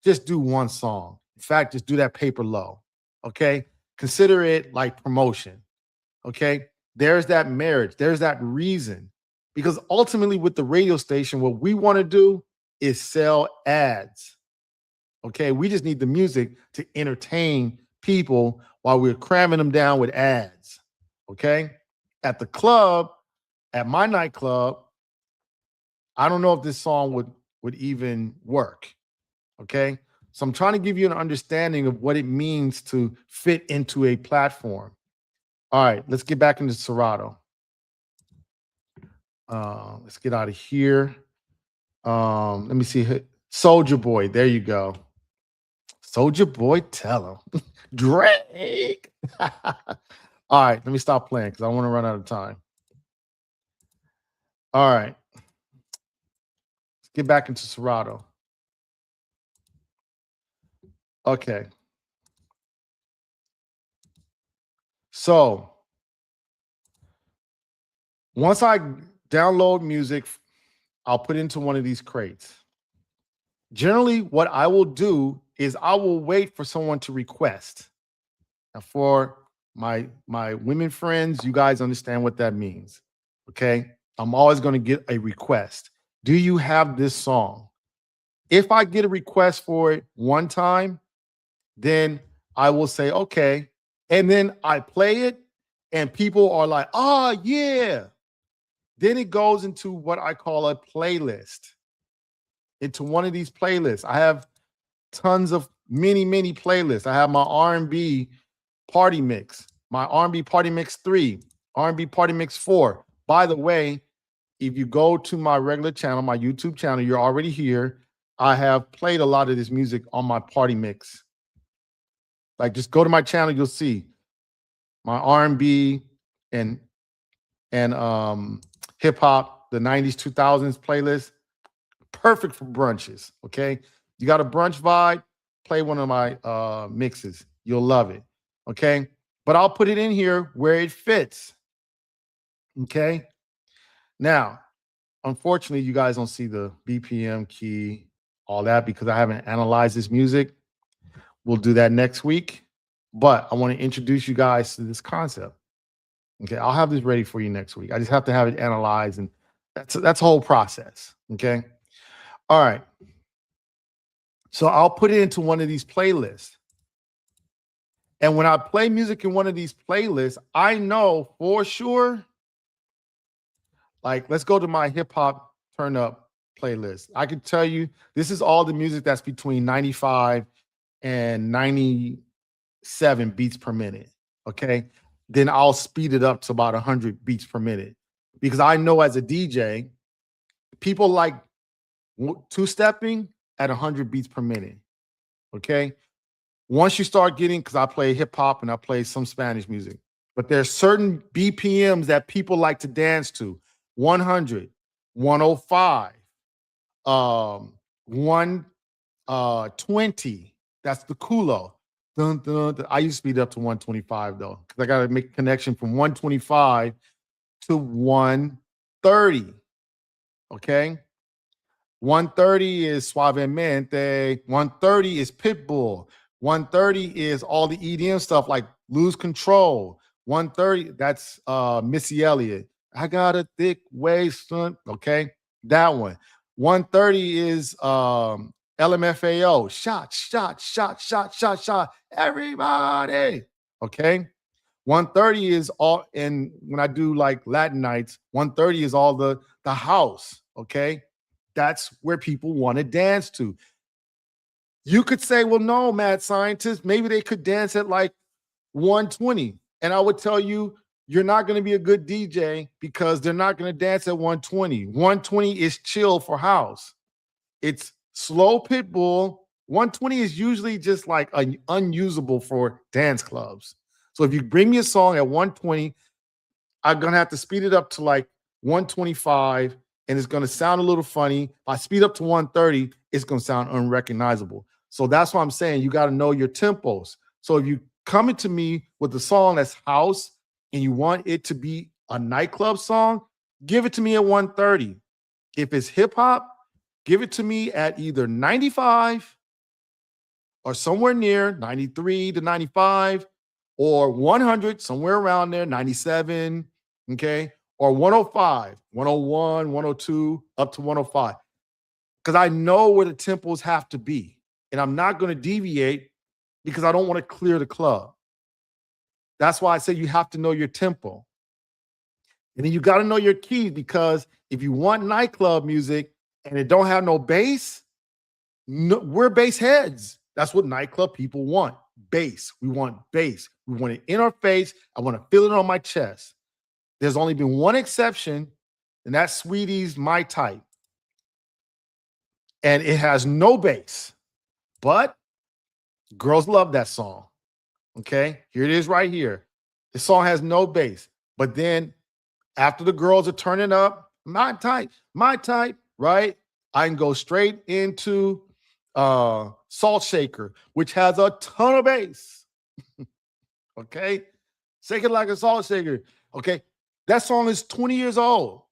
Just do one song. In fact, just do that Paper Low. Okay. Consider it like promotion. Okay. There's that marriage. There's that reason. Because ultimately, with the radio station, what we want to do is sell ads. Okay. We just need the music to entertain people while we're cramming them down with ads. Okay. At the club, at my nightclub, I don't know if this song would even work. Okay. So I'm trying to give you an understanding of what it means to fit into a platform. All right, let's get back into Serato. Let's get out of here. Let me see. Soldier Boy. There you go. Soldier Boy, tell him. Drake. All right, let me stop playing because I want to run out of time. All right. Let's get back into Serato. Okay. So once I download music, I'll put it into one of these crates. Generally, what I will do is I will wait for someone to request. Now, for my women friends, you guys understand what that means. Okay. I'm always going to get a request. Do you have this song? If I get a request for it one time, then I will say, okay. And then I play it and people are like, oh, yeah. Then it goes into what I call a playlist. Into one of these playlists. I have tons of many playlists. I have my R&B party mix, my R&B party mix 3, R&B party mix 4. By the way, if you go to my regular channel, my YouTube channel, you're already here. I have played a lot of this music on my party mix. Like, just go to my channel, you'll see my R&B and hip hop, the 90s, 2000s playlist. Perfect for brunches. Okay. You got a brunch vibe, play one of my mixes. You'll love it. Okay. But I'll put it in here where it fits. Okay. Now, unfortunately, you guys don't see the BPM key, all that, because I haven't analyzed this music. We'll do that next week. But I want to introduce you guys to this concept. Okay. I'll have this ready for you next week. I just have to have it analyzed, and that's a whole process. Okay. All right. So I'll put it into one of these playlists. And when I play music in one of these playlists, I know for sure, like, let's go to my hip hop turn up playlist. I can tell you this is all the music that's between 95 and 97 beats per minute. Okay. Then I'll speed it up to about 100 beats per minute because I know as a DJ, people like two-stepping at 100 beats per minute. Okay. Once you start getting, because I play hip hop and I play some Spanish music, but there's certain BPMs that people like to dance to: 100, 105, 120. That's the culo. Dun, dun, dun. I used to speed it up to 125 though, because I got to make a connection from 125 to 130. Okay. 130 is Suavemente. 130 is Pitbull. 130 is all the EDM stuff like Lose Control. 130, that's Missy Elliott. I got a thick waist, son. Okay, that one. 130 is LMFAO. Shot, shot, shot, shot, shot, shot. Everybody. Okay. 130 is all, and when I do like Latin nights, 130 is all the house. Okay. That's where people want to dance to. You could say, well, no, mad scientist, maybe they could dance at like 120. And I would tell you, you're not going to be a good DJ because they're not going to dance at 120. 120 is chill for house. It's slow Pitbull. 120 is usually just like unusable for dance clubs. So if you bring me a song at 120, I'm going to have to speed it up to like 125, and it's going to sound a little funny. If I speed up to 130, it's going to sound unrecognizable. So that's why I'm saying you got to know your tempos. So if you coming to me with a song that's house and you want it to be a nightclub song, give it to me at 130. If it's hip hop, give it to me at either 95 or somewhere near 93 to 95, or 100, somewhere around there, 97, okay, or 105, 101, 102, up to 105. Because I know where the tempos have to be. And I'm not going to deviate because I don't want to clear the club. That's why I say you have to know your tempo. And then you got to know your keys, because if you want nightclub music and it don't have no bass, no, we're bass heads. That's what nightclub people want. Bass. We want bass. We want it in our face. I want to feel it on my chest. There's only been one exception, and that's Sweetie's My Type. And it has no bass, but girls love that song. Okay, here it is right here. The song has no bass, but then after the girls are turning up, my type, right? I can go straight into Salt Shaker, which has a ton of bass. Okay, Shake It Like a Salt Shaker. Okay, that song is 20 years old,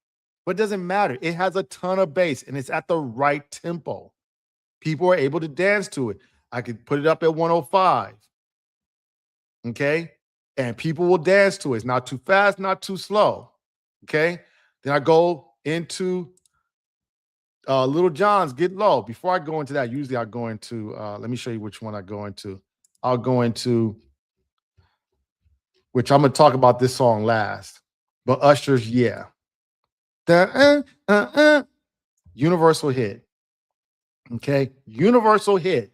but it doesn't matter. It has a ton of bass and it's at the right tempo. People are able to dance to it. I could put it up at 105. Okay, and people will dance to it. It's not too fast, not too slow. Okay, then I go into Little John's Get Low. Before I go into that, usually I go into, let me show you which one I go into. I'll go into, which I'm going to talk about this song last, but Usher's Yeah. Universal hit. Okay, universal hit.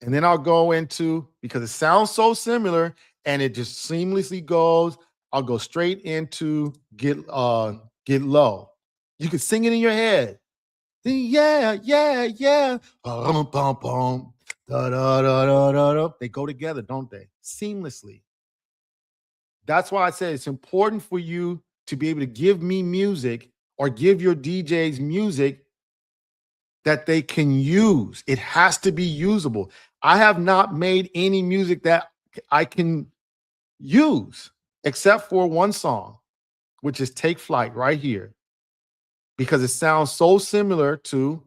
And then I'll go into, because it sounds so similar and it just seamlessly goes, I'll go straight into Get Low. You can sing it in your head. Yeah, yeah, yeah. Bum, bum, bum. Da, da, da, da, da, da. They go together, don't they? Seamlessly. That's why I say it's important for you to be able to give me music or give your DJs music that they can use. It has to be usable. I have not made any music that I can use except for one song, which is Take Flight right here, because it sounds so similar to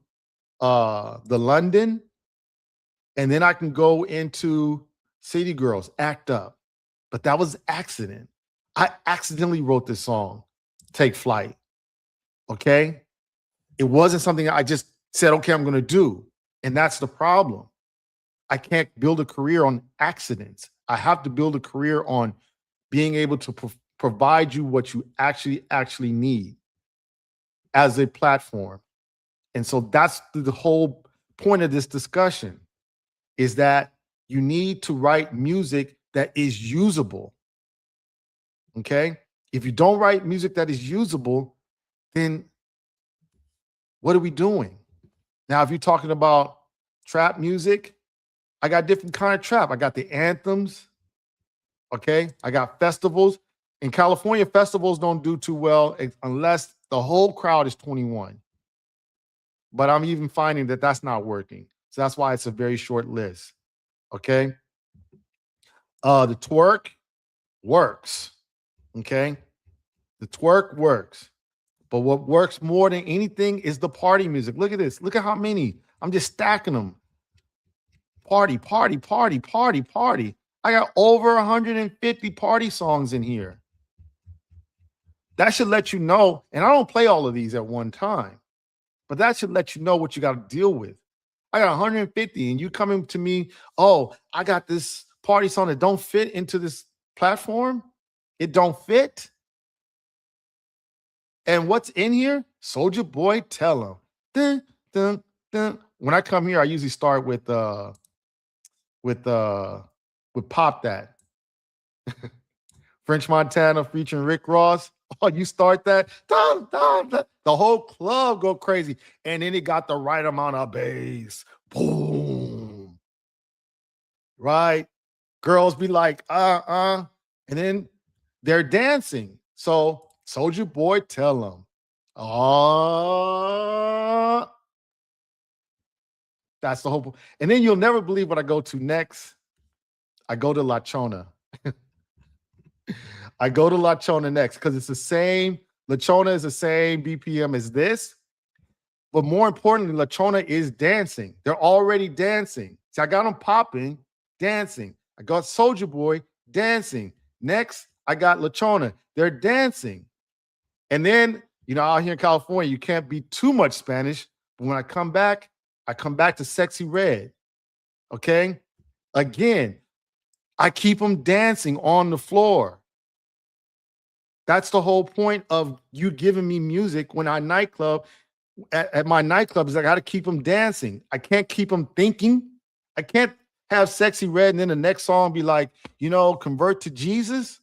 the London. And then I can go into City Girls, Act Up. But that was accident. I accidentally wrote this song, Take Flight. Okay? It wasn't something I just said, okay, I'm going to do. And that's the problem. I can't build a career on accidents. I have to build a career on being able to provide you what you actually need as a platform. And so that's the whole point of this discussion, is that you need to write music that is usable. Okay? If you don't write music that is usable, then what are we doing? Now, if you're talking about trap music, I got different kind of trap. I got the anthems. Okay. I got festivals. In California, festivals don't do too well unless the whole crowd is 21. But I'm even finding that that's not working. So that's why it's a very short list. Okay. The twerk works. Okay. The twerk works. But what works more than anything is the party music. Look at this. Look at how many. I'm just stacking them. Party, party, party, party, party. I got over 150 party songs in here. That should let you know. And I don't play all of these at one time, but that should let you know what you got to deal with. I got 150, and you coming to me, oh, I got this party song that don't fit into this platform. It don't fit. And what's in here? Soldier Boy, tell him. Dun, dun, dun. When I come here, I usually start with Pop That. French Montana featuring Rick Ross. Oh, you start that, dun, dun, dun. The whole club go crazy. And then it got the right amount of bass. Boom. Right? Girls be like, And then they're dancing. So Soldier Boy, tell them. Oh, that's the whole. And then you'll never believe what I go to next. I go to La Chona. I go to La Chona next because it's the same. La Chona is the same BPM as this. But more importantly, La Chona is dancing. They're already dancing. See, I got them popping, dancing. I got Soldier Boy dancing. Next, I got La Chona. They're dancing. And then, out here in California, you can't be too much Spanish. But when I come back to Sexy Red. Okay? Again, I keep them dancing on the floor. That's the whole point of you giving me music when I nightclub. At my nightclubs, I got to keep them dancing. I can't keep them thinking. I can't have Sexy Red and then the next song be like, convert to Jesus.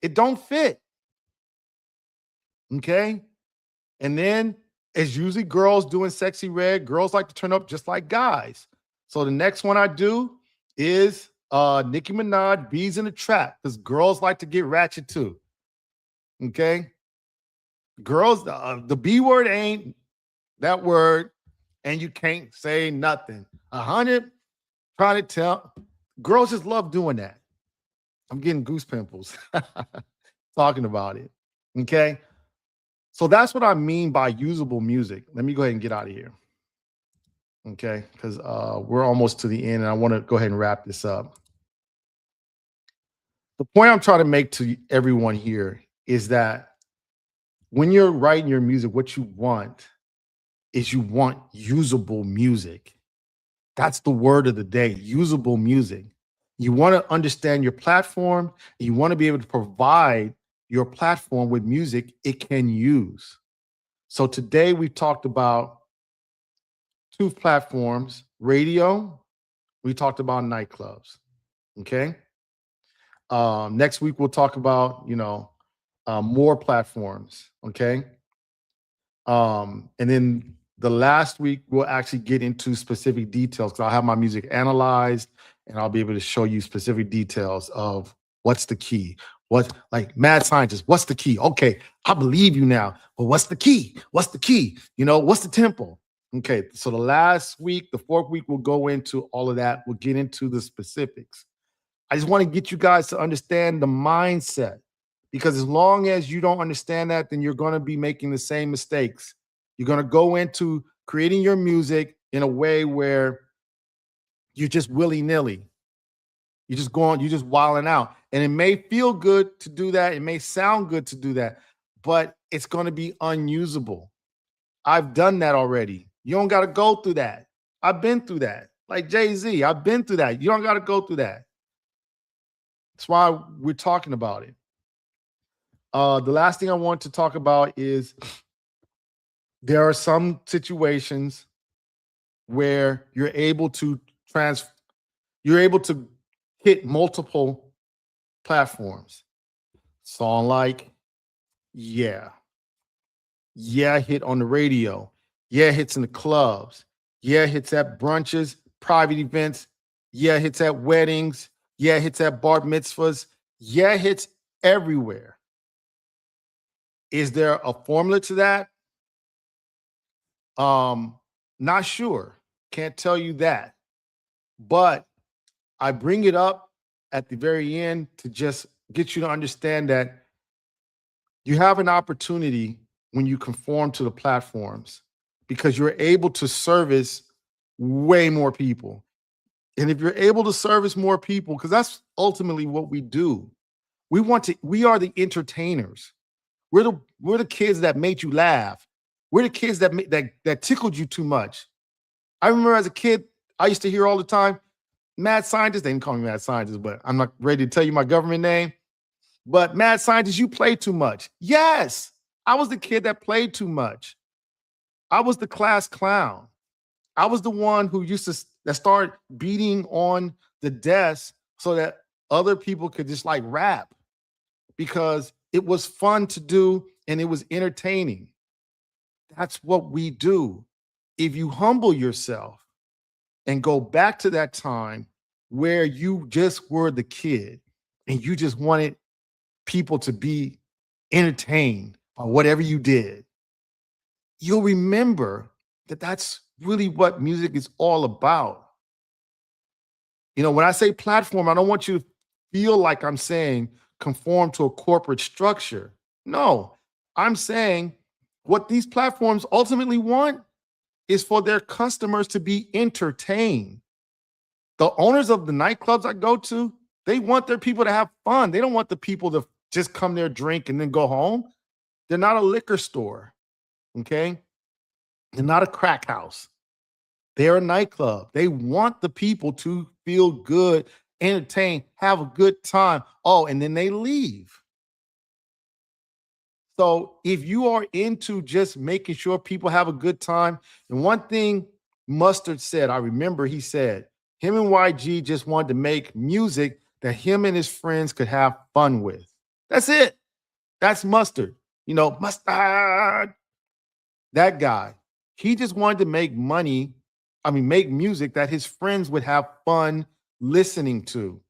It don't fit. Okay? And then it's usually girls doing Sexy Red. Girls like to turn up just like guys. So the next one I do is Nicki Minaj, Bees in the Trap, because girls like to get ratchet too. Okay? Girls, the B word ain't that word, and you can't say nothing. 100, trying to tell. Girls just love doing that. I'm getting goose pimples talking about it. Okay? So that's what I mean by usable music. Let me go ahead and get out of here. Okay? Because we're almost to the end, and I want to go ahead and wrap this up. The point I'm trying to make to everyone here is that when you're writing your music, what you want is you want usable music. That's the word of the day, usable music. You want to understand your platform. You want to be able to provide your platform with music it can use. So today we talked about 2 platforms, radio. We talked about nightclubs. Okay. Next week we'll talk about, more platforms. Okay. And then the last week we'll actually get into specific details because I'll have my music analyzed and I'll be able to show you specific details of what's the key. What, like mad scientist, what's the key? Okay, I believe you now. But what's the key? What's the key? What's the tempo? Okay, so the last week, the 4th week, we'll go into all of that. We'll get into the specifics. I just want to get you guys to understand the mindset, because as long as you don't understand that, then you're going to be making the same mistakes. You're going to go into creating your music in a way where you're just willy-nilly. You're just wilding out. And it may feel good to do that. It may sound good to do that, but it's going to be unusable. I've done that already. You don't got to go through that. I've been through that. Like Jay-Z, I've been through that. You don't got to go through that. That's why we're talking about it. The last thing I want to talk about is there are some situations where you're able to hit multiple platforms. Song like, yeah, hit on the radio. Yeah, hits in the clubs. Yeah, it hits at brunches, private events. Yeah, it hits at weddings. Yeah, it hits at bar mitzvahs. Yeah, it hits everywhere. Is there a formula to that? Um, Not sure. Can't tell you that. But I bring it up at the very end to just get you to understand that you have an opportunity when you conform to the platforms because you're able to service way more people. And if you're able to service more people, because that's ultimately what we do, we are the entertainers. We're the kids that made you laugh. We're the kids that tickled you too much. I remember as a kid, I used to hear all the time, mad scientist. They didn't call me mad scientist, but I'm not ready to tell you my government name. But mad scientist, you play too much. Yes, I was the kid that played too much. I was the class clown. I was the one who used to that started beating on the desk so that other people could just like rap because it was fun to do and it was entertaining. That's what we do. If you humble yourself and go back to that time where you just were the kid and you just wanted people to be entertained by whatever you did, you'll remember that that's really what music is all about. You know, when I say platform, I don't want you to feel like I'm saying conform to a corporate structure. No, I'm saying what these platforms ultimately want is for their customers to be entertained. The owners of the nightclubs I go to, they want their people to have fun. They don't want the people to just come there, drink, and then go home. They're not a liquor store, okay? They're not a crack house. They're a nightclub. They want the people to feel good, entertain, have a good time. Oh, and then they leave. So if you are into just making sure people have a good time, and one thing Mustard said, I remember he said, him and YG just wanted to make music that him and his friends could have fun with. That's it. That's Mustard. You know, Mustard, that guy. He just wanted to make money, make music that his friends would have fun listening to.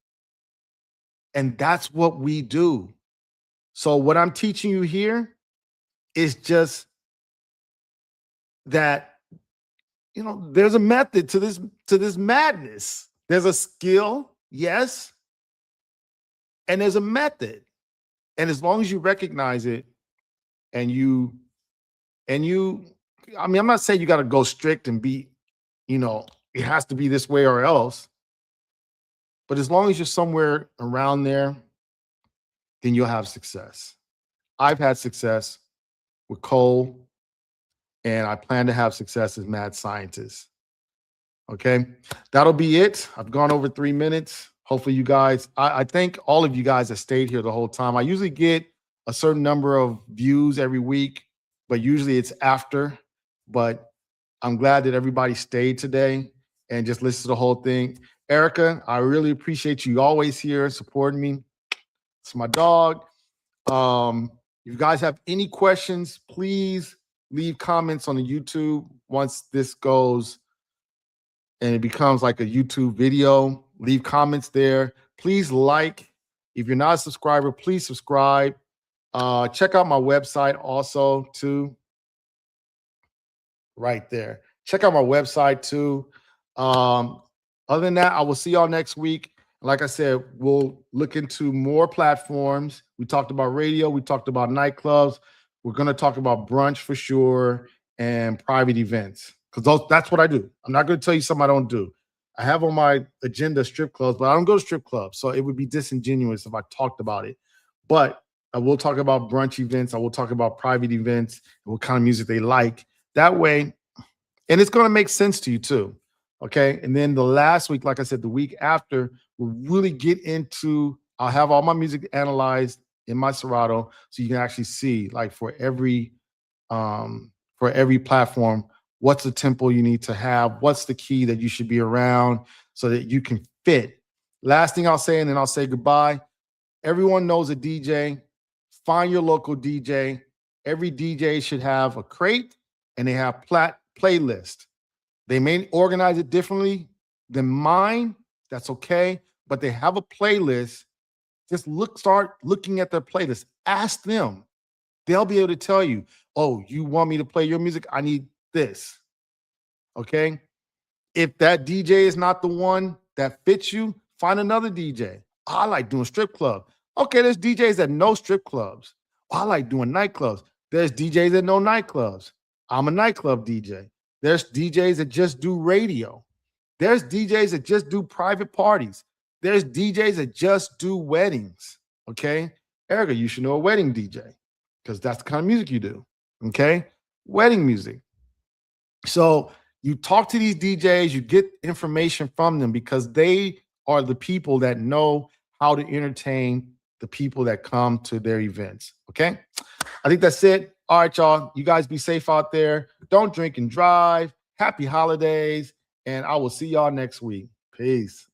And that's what we do. So what I'm teaching you here is just that there's a method to this madness. There's a skill, yes, and there's a method. And as long as you recognize it and you I'm not saying you got to go strict and be, it has to be this way or else, but as long as you're somewhere around there, then you'll have success. I've had success with Cole, and I plan to have success as mad scientist. Okay. That'll be it. I've gone over 3 minutes. Hopefully, you guys, I thank all of you guys that stayed here the whole time. I usually get a certain number of views every week, but usually it's after. But I'm glad that everybody stayed today and just listened to the whole thing. Erica, I really appreciate you always here supporting me. It's my dog. If you guys have any questions, please leave comments on the YouTube once this goes and it becomes like a YouTube video. Leave comments there. Please like. If you're not a subscriber, please subscribe. Check out my website also too. Right there. Check out my website too. Other than that, I will see y'all next week. Like I said, we'll look into more platforms. We talked about radio. We talked about nightclubs. We're going to talk about brunch for sure and private events because that's what I do. I'm not going to tell you something I don't do. I have on my agenda strip clubs, but I don't go to strip clubs. So it would be disingenuous if I talked about it. But I will talk about brunch events. I will talk about private events and what kind of music they like. That way, and it's going to make sense to you too. Okay. And then the last week, like I said, the week after, we'll really get into, I'll have all my music analyzed in my Serato so you can actually see, like, for every platform, what's the tempo you need to have, what's the key that you should be around so that you can fit. Last thing I'll say, and then I'll say goodbye. Everyone knows a DJ. Find your local DJ. Every DJ should have a crate and they have playlist. They may organize it differently than mine. That's okay. But they have a playlist. Just start looking at their playlist. Ask them. They'll be able to tell you, oh, you want me to play your music? I need this. Okay. If that DJ is not the one that fits you, find another DJ. Oh, I like doing strip club. Okay, there's DJs that know strip clubs. Oh, I like doing nightclubs. There's DJs that know nightclubs. I'm a nightclub DJ. There's DJs that just do radio. There's DJs that just do private parties. There's DJs that just do weddings. Okay. Erica, you should know a wedding DJ because that's the kind of music you do. Okay. Wedding music. So you talk to these DJs, you get information from them because they are the people that know how to entertain the people that come to their events. Okay. I think that's it. All right, y'all. You guys be safe out there. Don't drink and drive. Happy holidays. And I will see y'all next week. Peace.